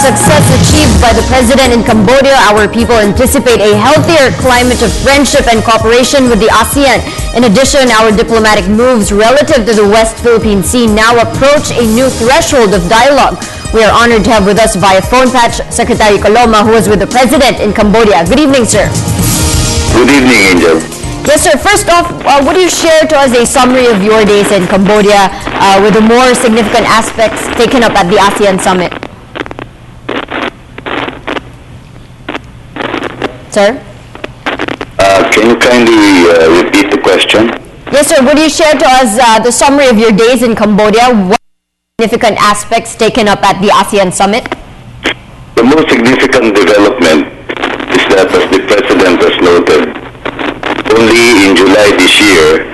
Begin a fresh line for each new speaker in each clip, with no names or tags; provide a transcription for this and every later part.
success achieved by the president in Cambodia, our people anticipate a healthier climate of friendship and cooperation with the ASEAN. In addition, our diplomatic moves relative to the West Philippine Sea now approach a new threshold of dialogue. We are honored to have with us via phone patch Secretary Coloma, who was with the president in Cambodia. Good evening, sir.
Good evening, Angel.
Yes, sir. First off, would you share to us a summary of your days in Cambodia with the more significant aspects taken up at the ASEAN summit? Sir?
Can you kindly repeat the question?
Yes, sir. Would you share to us the summary of your days in Cambodia? What significant aspects taken up at the ASEAN summit?
The most significant development is that, as the President has noted, only in July this year,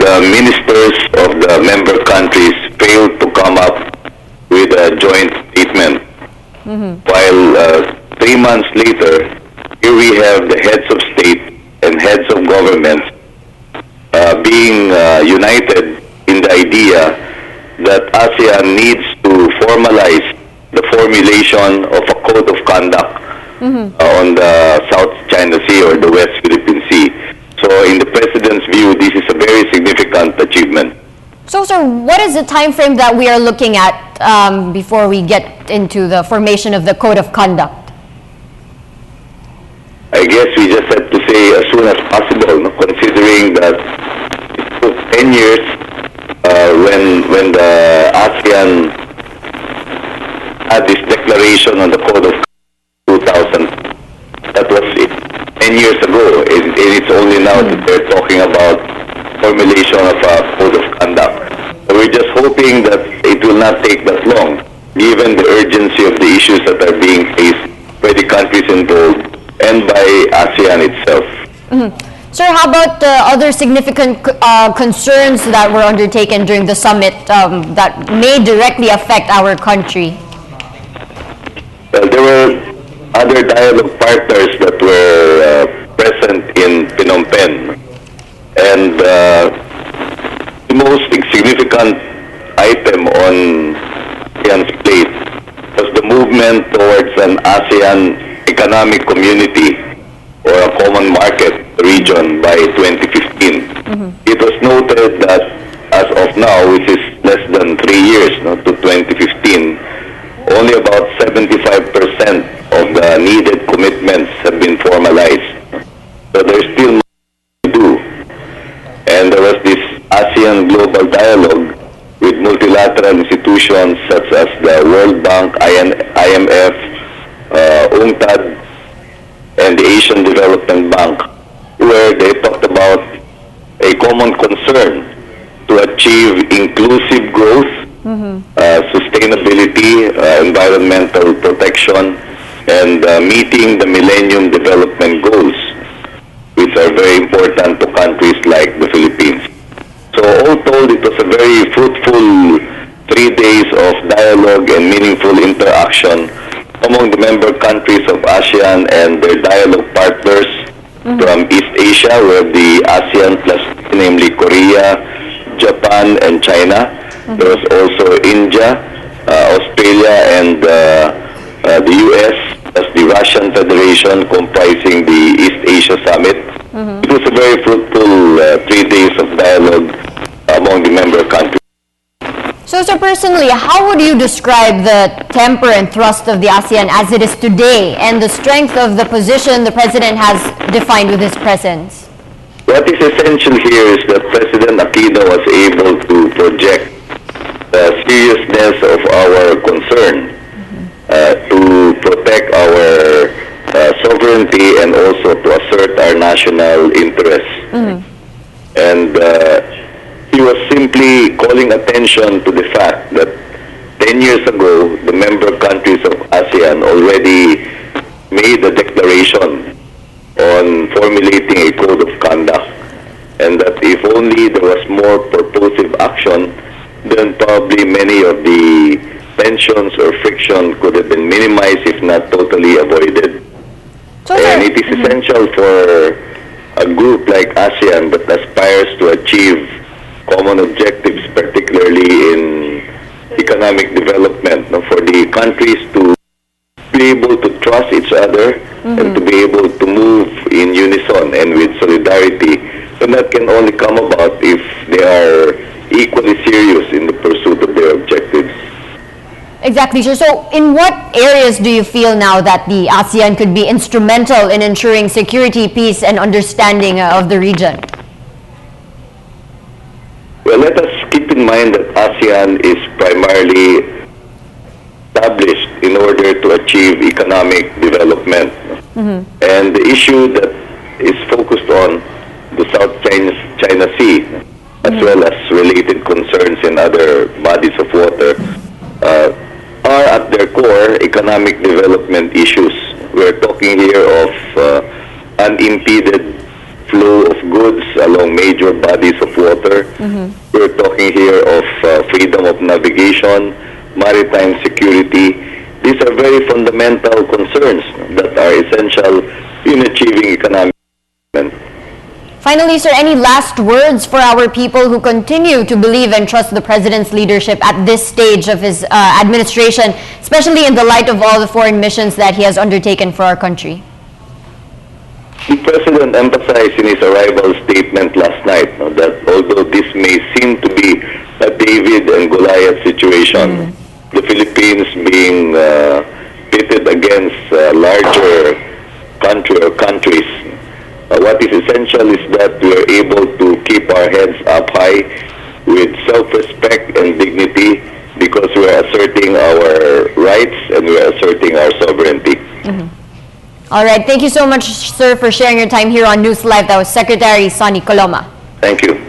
the ministers of the member countries failed to come up with a joint statement. While 3 months later, here we have the heads of state and heads of governments being united in the idea that ASEAN needs to formalize the formulation of a code of conduct on the South China Sea or the West Philippine Sea. So in the President's view, this is a very significant achievement.
So, sir, what is the time frame that we are looking at before we get into the formation of the code of conduct?
I guess we just have to say as soon as possible, no? Considering that it took 10 years when the ASEAN had this declaration on the code of 2000. That was 10 years ago, and it's only now that they're talking about formulation of a code of conduct. So we're just hoping that it will not take that long, given the urgency of the issues that are being faced by the countries involved and by ASEAN itself.
Sir, how about other significant concerns that were undertaken during the summit that may directly affect our country?
Well, there were other dialogue partners that were present in Phnom Penh. And the most significant item on ASEAN's plate was the movement towards an ASEAN economic community or a common market region by 2015. It was noted that as of now, which is less than 3 years to 2015, only about 75% of the needed commitments have been formalized. So there's still much to do. And there was this ASEAN Global Dialogue with multilateral institutions such as the World Bank, IMF, UNCTAD, and the Asian Development Bank, where they talked about a common concern to achieve inclusive growth, sustainability, environmental protection, and meeting the Millennium Development Goals, which are very important to countries like the Philippines. So all told, it was a very fruitful 3 days of dialogue and meaningful interaction among the member countries of ASEAN and their dialogue partners from East Asia, where the ASEAN plus, namely Korea, Japan, and China. There was also India, Australia, and the U.S. as the Russian Federation comprising the East Asia Summit. It was a very fruitful 3 days of dialogue among the member countries.
So, sir, personally, how would you describe the temper and thrust of the ASEAN as it is today and the strength of the position the President has defined with his presence?
What is essential here is that President Aquino was able to project the seriousness of our concern to protect our sovereignty and also to assert our national interests. And he was simply calling attention to the fact that 10 years ago, the member countries of ASEAN already made a declaration on formulating a code of conduct, and that if only there was more purposive action, then probably many of the tensions or friction could have been minimized, if not totally avoided. And it is essential for a group like ASEAN that aspires to achieve common objectives, particularly in economic development, for the countries to be able to trust each other and to be able to move in unison and with solidarity. So that can only come about if they are equally serious in the pursuit of their objectives.
Exactly, sir. So in what areas do you feel now that the ASEAN could be instrumental in ensuring security, peace, and understanding of the region?
Well, let us keep in mind that ASEAN is primarily established in order to achieve economic development. And the issue that is focused on the South China Sea, as well as related concerns in other bodies of water, are at their core economic development issues. We're talking here of unimpeded flow of goods along major bodies of water. We're talking here of freedom of navigation, maritime security. These are very fundamental concerns that are essential in achieving economic development.
Finally, sir, any last words for our people who continue to believe and trust the President's leadership at this stage of his administration, especially in the light of all the foreign missions that he has undertaken for our country?
The President emphasized in his arrival statement last night that although this may seem to be a David and Goliath situation, the Philippines being pitted against larger countries, what is essential is that we are able to keep our heads up high with self-respect and dignity, because we are asserting our rights and we are asserting our sovereignty.
All right. Thank you so much, sir, for sharing your time here on NewsLife. That was Secretary Sonny Coloma.
Thank you.